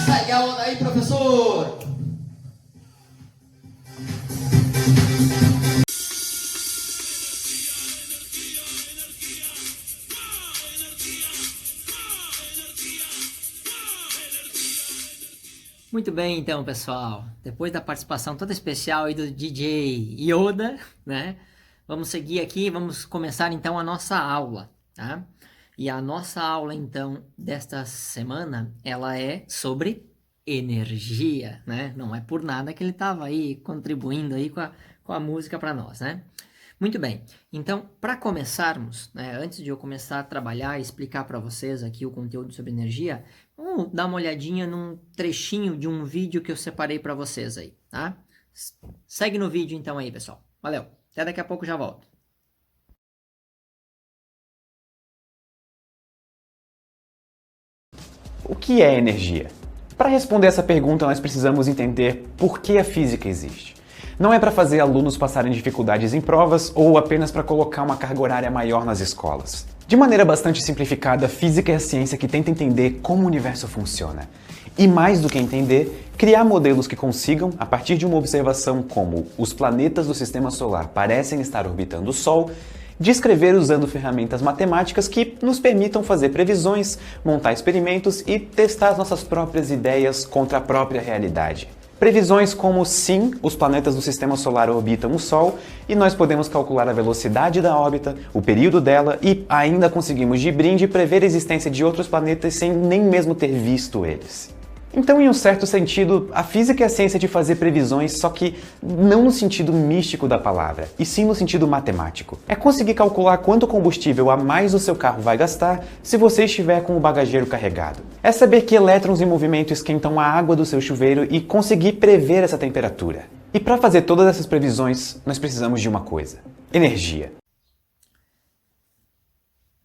Segue a onda aí, professor! Muito bem, então, pessoal. Depois da participação toda especial aí do DJ Yoda, né? Vamos seguir aqui, vamos começar então a nossa aula, tá? E a nossa aula, então, desta semana, ela é sobre energia, né? Não é por nada que ele estava aí contribuindo aí com a música para nós, né? Muito bem, então, para começarmos, né, antes de eu começar a trabalhar e explicar para vocês aqui o conteúdo sobre energia, vamos dar uma olhadinha num trechinho de um vídeo que eu separei para vocês aí, tá? Segue no vídeo então aí, pessoal. Valeu, até daqui a pouco já volto. O que é energia? Para responder essa pergunta, nós precisamos entender por que a física existe. Não é para fazer alunos passarem dificuldades em provas ou apenas para colocar uma carga horária maior nas escolas. De maneira bastante simplificada, a física é a ciência que tenta entender como o universo funciona. E mais do que entender, criar modelos que consigam, a partir de uma observação como os planetas do Sistema Solar parecem estar orbitando o Sol, descrever usando ferramentas matemáticas que nos permitam fazer previsões, montar experimentos e testar as nossas próprias ideias contra a própria realidade. Previsões como, sim, os planetas do Sistema Solar orbitam o Sol e nós podemos calcular a velocidade da órbita, o período dela e ainda conseguimos de brinde prever a existência de outros planetas sem nem mesmo ter visto eles. Então, em um certo sentido, a física é a ciência de fazer previsões, só que não no sentido místico da palavra, e sim no sentido matemático. É conseguir calcular quanto combustível a mais o seu carro vai gastar se você estiver com o bagageiro carregado. É saber que elétrons em movimento esquentam a água do seu chuveiro e conseguir prever essa temperatura. E para fazer todas essas previsões, nós precisamos de uma coisa: energia.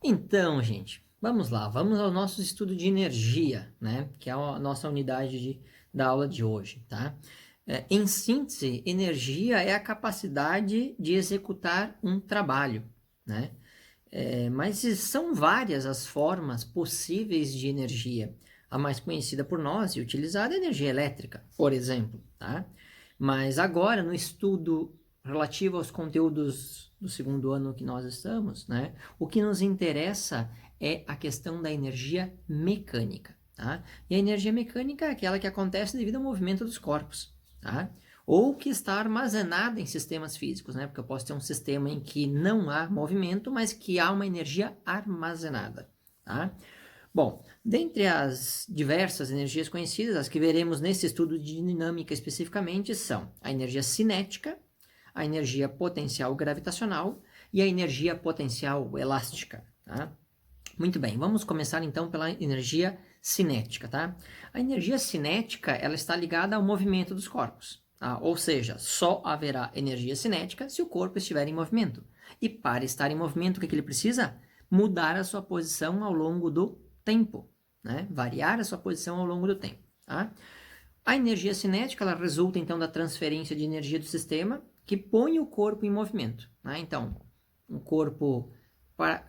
Então, gente, vamos lá, vamos ao nosso estudo de energia, né? Que é a nossa unidade da aula de hoje, tá? Em síntese, energia é a capacidade de executar um trabalho, né? Mas são várias as formas possíveis de energia. A mais conhecida por nós e utilizada é a energia elétrica, por exemplo, tá? Mas agora, no estudo relativo aos conteúdos do segundo ano que nós estamos, né? O que nos interessa é a questão da energia mecânica, tá? E a energia mecânica é aquela que acontece devido ao movimento dos corpos, tá? Ou que está armazenada em sistemas físicos, né? Porque eu posso ter um sistema em que não há movimento, mas que há uma energia armazenada, tá? Bom, dentre as diversas energias conhecidas, as que veremos nesse estudo de dinâmica especificamente são a energia cinética, a energia potencial gravitacional e a energia potencial elástica, tá? Muito bem, vamos começar então pela energia cinética, tá? A energia cinética, ela está ligada ao movimento dos corpos, tá? Ou seja, só haverá energia cinética se o corpo estiver em movimento. E para estar em movimento, o que ele precisa? Mudar a sua posição ao longo do tempo, né? Variar a sua posição ao longo do tempo, tá? A energia cinética, ela resulta então da transferência de energia do sistema que põe o corpo em movimento, né? Então, um corpo,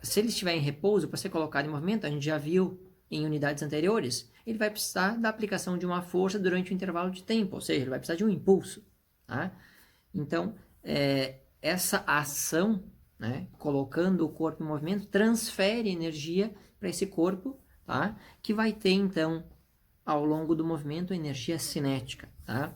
se ele estiver em repouso, para ser colocado em movimento, a gente já viu em unidades anteriores, ele vai precisar da aplicação de uma força durante um intervalo de tempo, ou seja, ele vai precisar de um impulso, tá? Então, essa ação, né, colocando o corpo em movimento, transfere energia para esse corpo, tá? Que vai ter, então, ao longo do movimento, energia cinética, tá?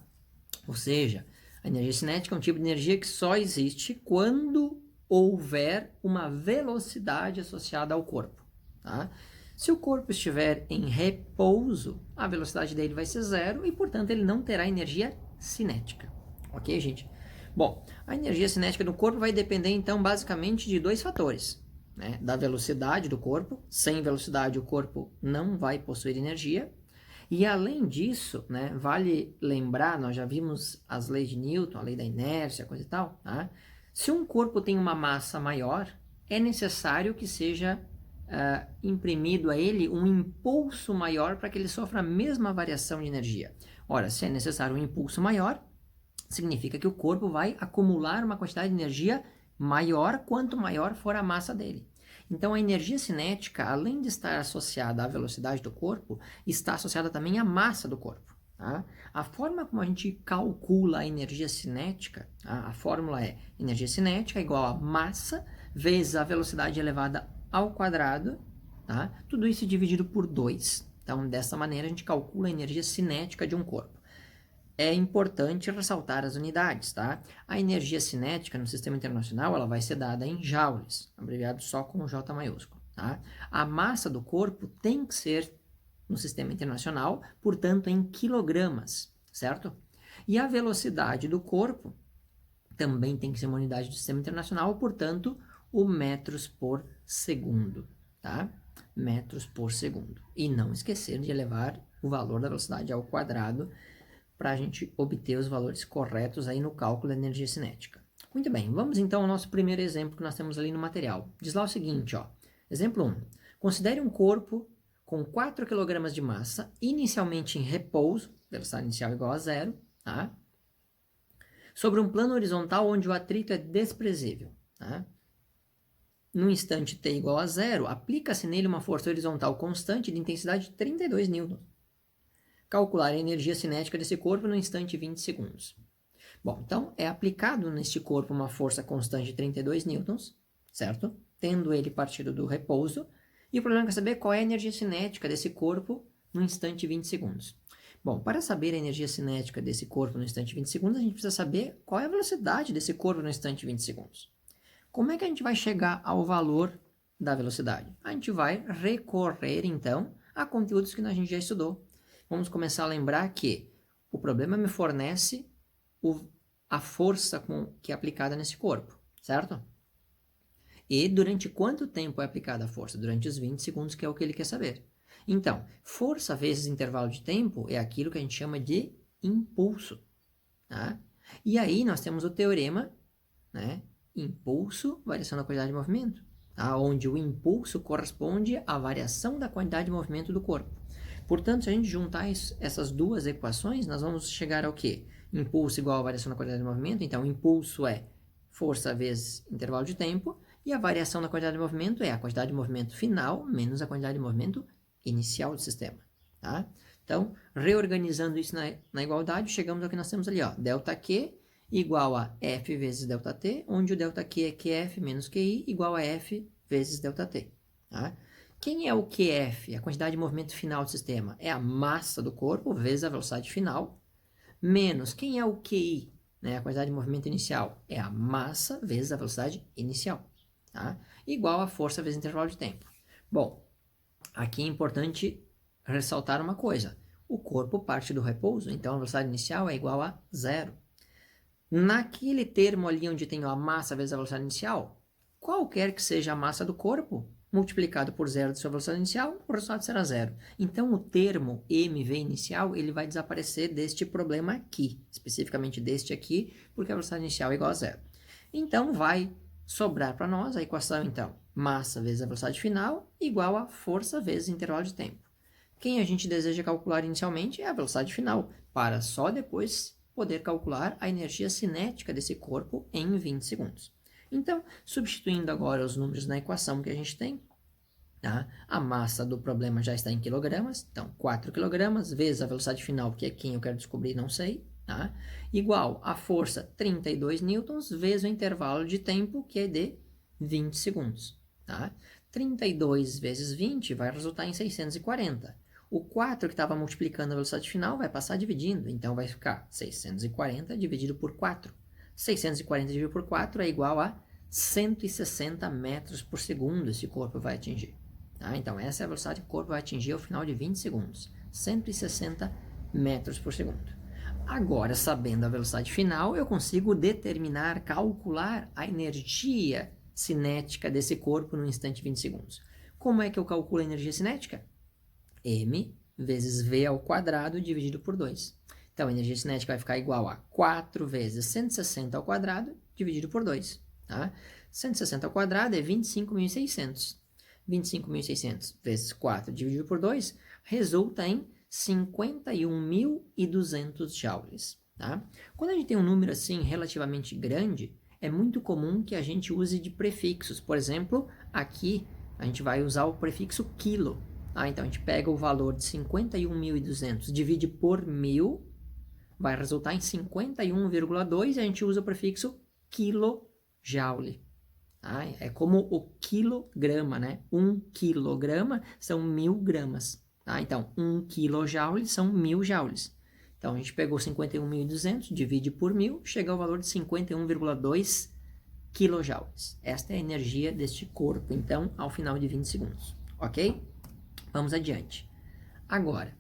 Ou seja, a energia cinética é um tipo de energia que só existe quando houver uma velocidade associada ao corpo, tá? Se o corpo estiver em repouso, a velocidade dele vai ser zero e, portanto, ele não terá energia cinética. Ok, gente? Bom, a energia cinética do corpo vai depender, então, basicamente de dois fatores, né? Da velocidade do corpo. Sem velocidade, o corpo não vai possuir energia. E, além disso, né, vale lembrar, nós já vimos as leis de Newton, a lei da inércia, coisa e tal, tá? Se um corpo tem uma massa maior, é necessário que seja imprimido a ele um impulso maior para que ele sofra a mesma variação de energia. Ora, se é necessário um impulso maior, significa que o corpo vai acumular uma quantidade de energia maior quanto maior for a massa dele. Então, a energia cinética, além de estar associada à velocidade do corpo, está associada também à massa do corpo, tá? A forma como a gente calcula a energia cinética, tá? A fórmula é energia cinética igual a massa vezes a velocidade elevada ao quadrado, tá? Tudo isso dividido por 2. Então, dessa maneira, a gente calcula a energia cinética de um corpo. É importante ressaltar as unidades, tá? A energia cinética no sistema internacional, ela vai ser dada em joules, abreviado só com J maiúsculo, tá? A massa do corpo tem que ser, no sistema internacional, portanto, em quilogramas, certo? E a velocidade do corpo também tem que ser uma unidade do sistema internacional, portanto, o metros por segundo, tá? Metros por segundo. E não esquecer de elevar o valor da velocidade ao quadrado para a gente obter os valores corretos aí no cálculo da energia cinética. Muito bem, vamos então ao nosso primeiro exemplo que nós temos ali no material. Diz lá o seguinte, ó. Exemplo 1. Considere um corpo com 4 kg de massa, inicialmente em repouso, velocidade inicial igual a zero, tá? Sobre um plano horizontal onde o atrito é desprezível, tá? No instante t igual a zero, aplica-se nele uma força horizontal constante de intensidade de 32 newtons. Calcular a energia cinética desse corpo no instante 20 segundos. Bom, então é aplicado neste corpo uma força constante de 32 newtons, certo? Tendo ele partido do repouso. E o problema é saber qual é a energia cinética desse corpo no instante 20 segundos. Bom, para saber a energia cinética desse corpo no instante 20 segundos, a gente precisa saber qual é a velocidade desse corpo no instante 20 segundos. Como é que a gente vai chegar ao valor da velocidade? A gente vai recorrer, então, a conteúdos que a gente já estudou. Vamos começar a lembrar que o problema me fornece a força que é aplicada nesse corpo, certo? E durante quanto tempo é aplicada a força? Durante os 20 segundos, que é o que ele quer saber. Então, força vezes intervalo de tempo é aquilo que a gente chama de impulso, tá? E aí nós temos o teorema, né? Impulso, variação da quantidade de movimento, tá? Onde o impulso corresponde à variação da quantidade de movimento do corpo. Portanto, se a gente juntar essas duas equações, nós vamos chegar ao quê? Impulso igual a variação da quantidade de movimento. Então, impulso é força vezes intervalo de tempo. E a variação da quantidade de movimento é a quantidade de movimento final menos a quantidade de movimento inicial do sistema, tá? Então, reorganizando isso na igualdade, chegamos ao que nós temos ali, ó. ΔQ igual a F vezes ΔT, onde o ΔQ é QF menos QI igual a F vezes ΔT, tá? Quem é o QF, a quantidade de movimento final do sistema? É a massa do corpo vezes a velocidade final, menos quem é o QI, né? A quantidade de movimento inicial? É a massa vezes a velocidade inicial, tá? Igual a força vezes intervalo de tempo. Bom, aqui é importante ressaltar uma coisa. O corpo parte do repouso, então a velocidade inicial é igual a zero. Naquele termo ali onde tem a massa vezes a velocidade inicial, qualquer que seja a massa do corpo, multiplicado por zero de sua velocidade inicial, o resultado será zero. Então, o termo mv inicial, ele vai desaparecer deste problema aqui, especificamente deste aqui, porque a velocidade inicial é igual a zero. Então, vai sobrar para nós a equação, então, massa vezes a velocidade final igual a força vezes intervalo de tempo. Quem a gente deseja calcular inicialmente é a velocidade final, para só depois poder calcular a energia cinética desse corpo em 20 segundos. Então, substituindo agora os números na equação que a gente tem, tá? A massa do problema já está em quilogramas, então 4 quilogramas vezes a velocidade final, que é quem eu quero descobrir, não sei, tá? Igual a força 32 newtons vezes o intervalo de tempo, que é de 20 segundos. Tá? 32 vezes 20 vai resultar em 640. O 4 que estava multiplicando a velocidade final vai passar dividindo, então vai ficar 640 dividido por 4. 640 dividido por 4 é igual a 160 metros por segundo esse corpo vai atingir. Tá? Então, essa é a velocidade que o corpo vai atingir ao final de 20 segundos. 160 metros por segundo. Agora, sabendo a velocidade final, eu consigo determinar, calcular a energia cinética desse corpo no instante 20 segundos. Como é que eu calculo a energia cinética? M vezes V ao quadrado dividido por 2. Então, a energia cinética vai ficar igual a 4 vezes 160 ao quadrado dividido por 2. Tá? 160 ao quadrado é 25.600. 25.600 vezes 4 dividido por 2 resulta em 51.200 joules. Tá? Quando a gente tem um número assim relativamente grande, é muito comum que a gente use de prefixos. Por exemplo, aqui a gente vai usar o prefixo quilo. Tá? Então, a gente pega o valor de 51.200, divide por 1.000, vai resultar em 51,2 e a gente usa o prefixo quilojoule. Tá? É como o quilograma, né? 1 quilograma são 1.000 gramas. Tá? Então, 1 kJ são 1.000 joules. Então, a gente pegou 51.200, divide por 1.000, chega ao valor de 51,2 kJ. Esta é a energia deste corpo, então, ao final de 20 segundos. Ok? Vamos adiante. Agora,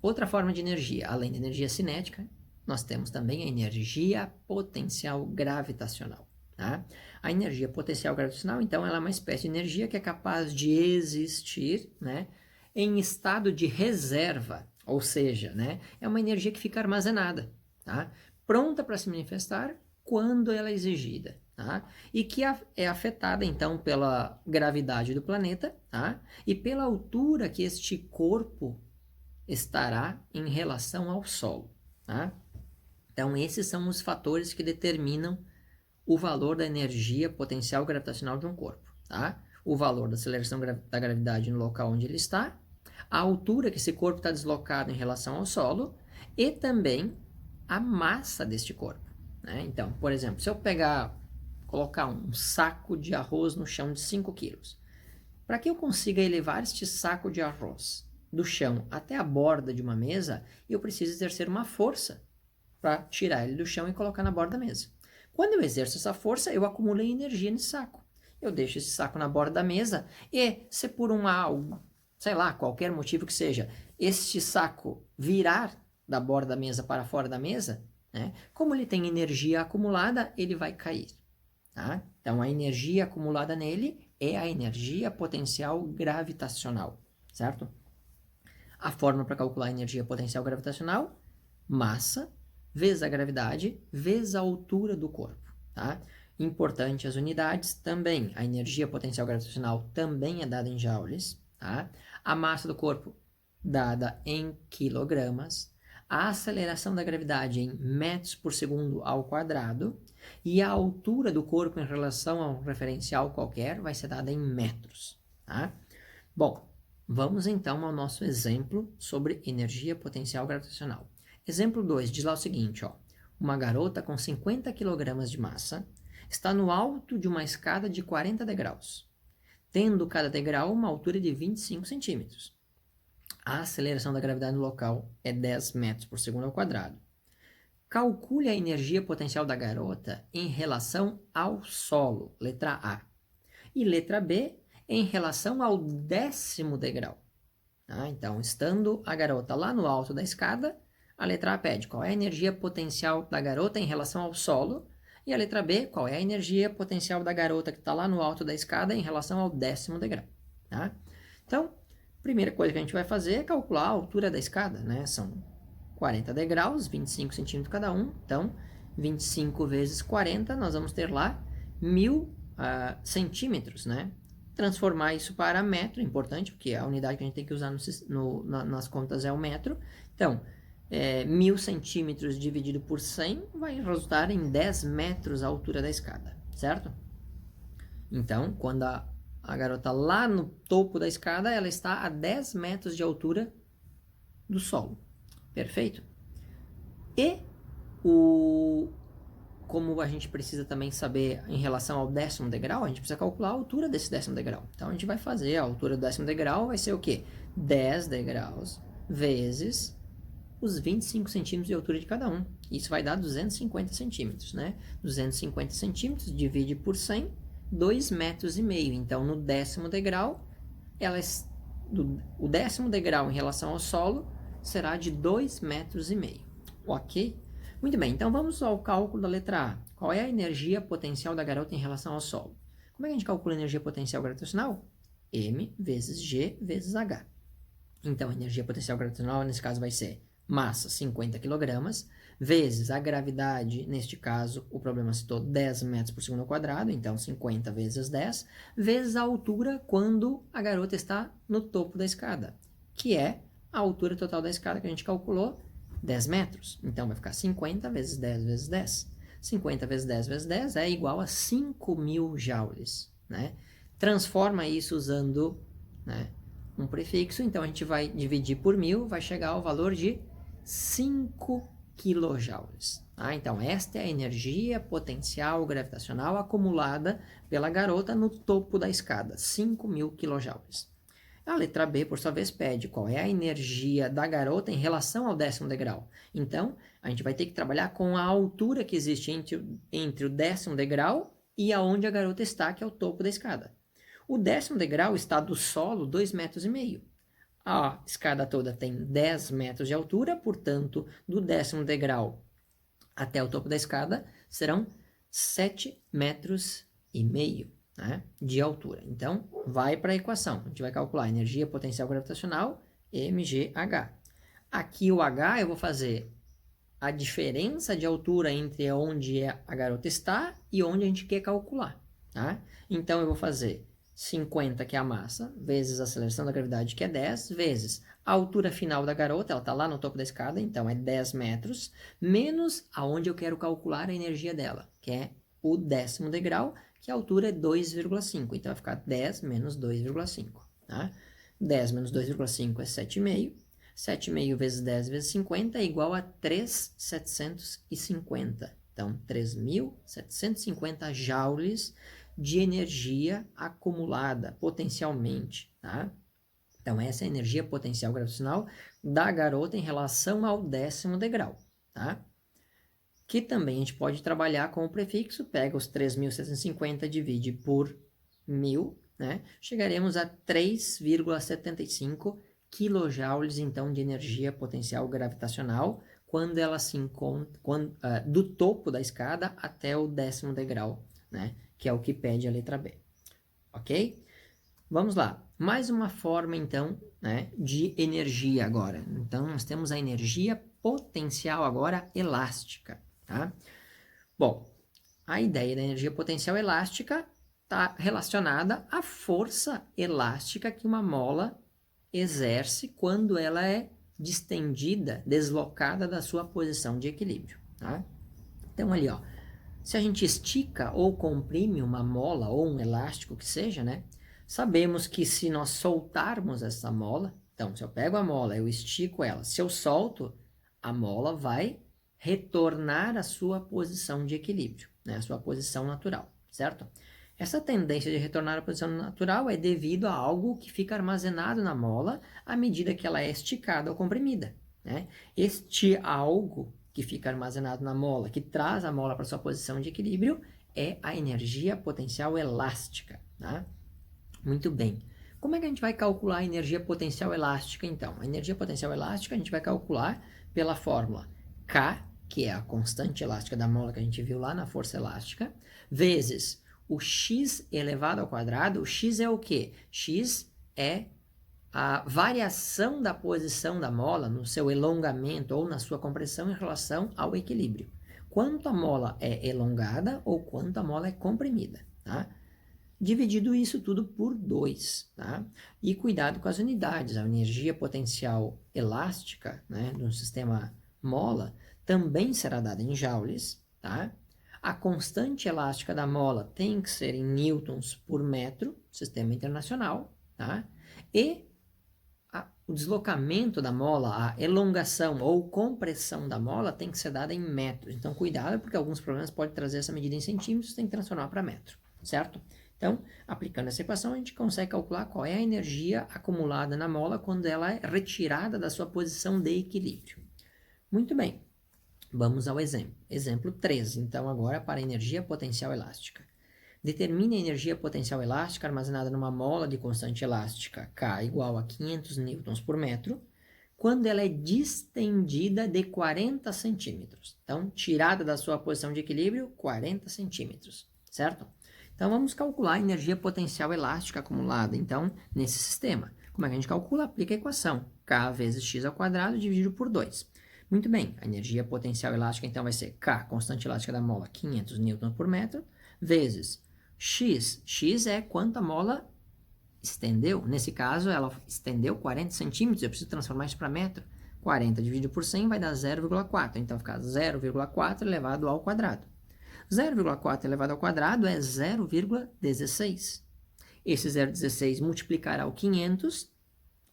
outra forma de energia, além da energia cinética, nós temos também a energia potencial gravitacional. Tá? A energia potencial gravitacional, então, ela é uma espécie de energia que é capaz de existir, né, em estado de reserva, ou seja, né, é uma energia que fica armazenada, tá? Pronta para se manifestar quando ela é exigida. Tá? E que é afetada, então, pela gravidade do planeta, tá? E pela altura que este corpo estará em relação ao Sol. Tá? Então, esses são os fatores que determinam o valor da energia potencial gravitacional de um corpo. Tá? O valor da aceleração da gravidade no local onde ele está, a altura que esse corpo está deslocado em relação ao solo e também a massa deste corpo. Né? Então, por exemplo, se eu colocar um saco de arroz no chão de 5 quilos. Para que eu consiga elevar este saco de arroz do chão até a borda de uma mesa, eu preciso exercer uma força para tirar ele do chão e colocar na borda da mesa. Quando eu exerço essa força, eu acumulei energia nesse saco. Eu deixo esse saco na borda da mesa e, se por sei lá, qualquer motivo que seja, este saco virar da borda da mesa para fora da mesa, né, como ele tem energia acumulada, ele vai cair. Tá? Então, a energia acumulada nele é a energia potencial gravitacional, certo? A fórmula para calcular a energia potencial gravitacional, massa vezes a gravidade vezes a altura do corpo. Tá? Importante as unidades também. A energia potencial gravitacional também é dada em joules. Tá? A massa do corpo dada em quilogramas. A aceleração da gravidade em metros por segundo ao quadrado e a altura do corpo em relação a um referencial qualquer vai ser dada em metros. Tá? Bom, vamos então ao nosso exemplo sobre energia potencial gravitacional. Exemplo 2 diz lá o seguinte, ó, uma garota com 50 kg de massa está no alto de uma escada de 40 degraus. tendo cada degrau uma altura de 25 centímetros. A aceleração da gravidade no local é 10 metros por segundo ao quadrado. Calcule a energia potencial da garota em relação ao solo, letra A. E letra B, em relação ao 10º degrau. Tá? Então, estando a garota lá no alto da escada, a letra A pede qual é a energia potencial da garota em relação ao solo, e a letra B, qual é a energia potencial da garota que está lá no alto da escada em relação ao 10º degrau. Tá? Então, a primeira coisa que a gente vai fazer é calcular a altura da escada, né? São 40 degraus, 25 centímetros cada um, então 25 vezes 40, nós vamos ter lá 1000 centímetros, né? Transformar isso para metro, importante, porque a unidade que a gente tem que usar nas contas é o metro. Então, 1000 centímetros dividido por 100 vai resultar em 10 metros a altura da escada, certo? Então, quando a garota lá no topo da escada, ela está a 10 metros de altura do solo. Perfeito? E como a gente precisa também saber em relação ao 10º degrau, a gente precisa calcular a altura desse 10º degrau. Então, a gente vai fazer a altura do 10º degrau, vai ser o quê? 10 degraus vezes os 25 centímetros de altura de cada um. Isso vai dar 250 centímetros, né? 250 centímetros divide por 100, 2,5 metros. Então, no 10º degrau, o 10º degrau em relação ao solo será de 2,5 metros. Ok? Muito bem, então vamos ao cálculo da letra A. Qual é a energia potencial da garota em relação ao solo? Como é que a gente calcula a energia potencial gravitacional? M vezes G vezes H. Então, a energia potencial gravitacional, nesse caso, vai ser massa, 50 kg, vezes a gravidade, neste caso, o problema citou 10 metros por segundo ao quadrado, então 50 vezes 10, vezes a altura quando a garota está no topo da escada, que é a altura total da escada que a gente calculou, 10 metros. Então, vai ficar 50 vezes 10 vezes 10. 50 vezes 10 vezes 10 é igual a 5.000 joules, né? Transforma isso usando, né, um prefixo. Então, a gente vai dividir por 1000, vai chegar ao valor de 5 quilojoules. Tá? Então, esta é a energia potencial gravitacional acumulada pela garota no topo da escada, 5.000 quilojoules. A letra B, por sua vez, pede qual é a energia da garota em relação ao 10º degrau. Então, a gente vai ter que trabalhar com a altura que existe entre o 10º degrau e aonde a garota está, que é o topo da escada. O 10º degrau está do solo 2,5 metros. A escada toda tem 10 metros de altura, portanto, do 10º degrau até o topo da escada serão 7,5 metros, né, de altura. Então, vai para a equação. A gente vai calcular a energia potencial gravitacional, mgh. Aqui o h eu vou fazer a diferença de altura entre onde a garota está e onde a gente quer calcular. Tá? Então, eu vou fazer 50, que é a massa, vezes a aceleração da gravidade, que é 10, vezes a altura final da garota, ela está lá no topo da escada, então é 10 metros, menos aonde eu quero calcular a energia dela, que é o 10º degrau, que a altura é 2,5. Então, vai ficar 10 menos 2,5. Tá? 10 menos 2,5 é 7,5. 7,5 vezes 10 vezes 50 é igual a 3.750. Então, 3.750 joules de energia acumulada potencialmente. Tá? Então, essa é a energia potencial gravitacional da garota em relação ao 10º degrau. Tá? Que também a gente pode trabalhar com o prefixo, pega os 3.750, divide por 1.000, né? Chegaremos a 3,75 quilojoules, então, de energia potencial gravitacional, quando ela se encontra do topo da escada até o 10º degrau, né? Que é o que pede a letra B. Ok? Vamos lá. Mais uma forma, então, né, de energia agora. Então, nós temos a energia potencial agora elástica. Tá? Bom, a ideia da energia potencial elástica está relacionada à força elástica que uma mola exerce quando ela é distendida, deslocada da sua posição de equilíbrio. Tá? Então, ali, ó, se a gente estica ou comprime uma mola ou um elástico que seja, né, sabemos que se nós soltarmos essa mola, então, se eu pego a mola, eu estico ela, se eu solto, a mola vai retornar à sua posição de equilíbrio, né, à sua posição natural, certo? Essa tendência de retornar à posição natural é devido a algo que fica armazenado na mola à medida que ela é esticada ou comprimida, né? Este algo que fica armazenado na mola, que traz a mola para sua posição de equilíbrio, é a energia potencial elástica, tá? Muito bem. Como é que a gente vai calcular a energia potencial elástica, então? A energia potencial elástica a gente vai calcular pela fórmula K, que é a constante elástica da mola que a gente viu lá na força elástica, vezes o x elevado ao quadrado. O x é o quê? X é a variação da posição da mola no seu elongamento ou na sua compressão em relação ao equilíbrio. Quanto a mola é elongada ou quanto a mola é comprimida, tá? Dividido isso tudo por 2, tá? E cuidado com as unidades. A energia potencial elástica, né, de um sistema mola também será dada em joules, tá? A constante elástica da mola tem que ser em newtons por metro, sistema internacional, tá? E o deslocamento da mola, a elongação ou compressão da mola tem que ser dada em metros. Então, cuidado, porque alguns problemas podem trazer essa medida em centímetros, tem que transformar para metro, certo? Então, aplicando essa equação, a gente consegue calcular qual é a energia acumulada na mola quando ela é retirada da sua posição de equilíbrio. Muito bem, vamos ao exemplo. Exemplo 3, então, agora para a energia potencial elástica. Determine a energia potencial elástica armazenada numa mola de constante elástica K igual a 500 newtons por metro, quando ela é distendida de 40 centímetros. Então, tirada da sua posição de equilíbrio, 40 centímetros, certo? Então, vamos calcular a energia potencial elástica acumulada, então, nesse sistema. Como é que a gente calcula? Aplica a equação. K vezes x ao quadrado dividido por 2. Muito bem, a energia potencial elástica, então, vai ser K, constante elástica da mola, 500 newtons por metro, vezes x. X é quanto a mola estendeu. Nesse caso, ela estendeu 40 centímetros, eu preciso transformar isso para metro. 40 dividido por 100 vai dar 0,4. Então, fica 0,4 elevado ao quadrado. 0,4 elevado ao quadrado é 0,16. Esse 0,16 multiplicará o 500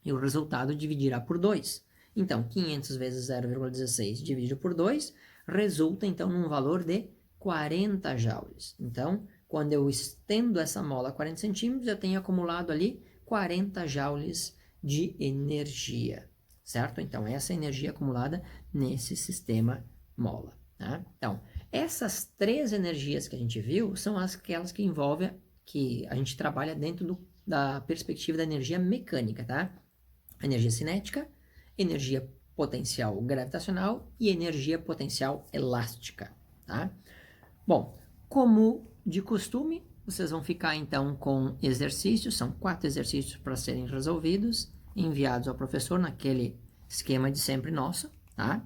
e o resultado dividirá por 2. Então, 500 vezes 0,16 dividido por 2 resulta, então, num valor de 40 joules. Então, quando eu estendo essa mola a 40 centímetros, eu tenho acumulado ali 40 joules de energia, certo? Então, essa é a energia acumulada nesse sistema mola, tá? Então, essas 3 energias que a gente viu são aquelas que envolvem, que a gente trabalha dentro da perspectiva da energia mecânica, tá? Energia cinética, energia potencial gravitacional e energia potencial elástica, tá? Bom, como de costume, vocês vão ficar então com exercícios, são 4 exercícios para serem resolvidos, enviados ao professor naquele esquema de sempre nosso, tá?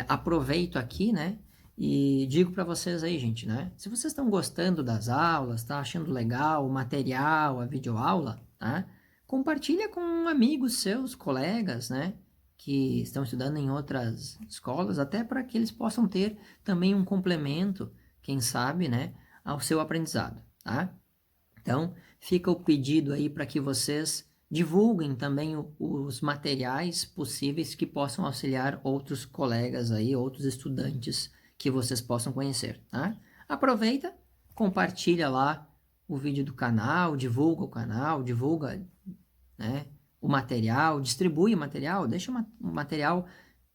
Aproveito aqui, né, e digo para vocês aí, gente, né, se vocês estão gostando das aulas, tá achando legal o material, a videoaula, tá? Compartilha com amigos seus, colegas, né, que estão estudando em outras escolas, até para que eles possam ter também um complemento, quem sabe, né, ao seu aprendizado, tá? Então, fica o pedido aí para que vocês divulguem também os materiais possíveis que possam auxiliar outros colegas aí, outros estudantes que vocês possam conhecer, tá? Aproveita, compartilha lá o vídeo do canal, divulga o canal, divulga, né, o material, distribui o material, deixa o material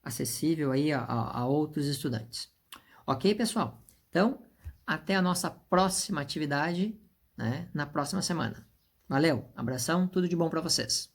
acessível aí a outros estudantes. Ok, pessoal? Então, até a nossa próxima atividade, né, na próxima semana. Valeu, abração, tudo de bom para vocês.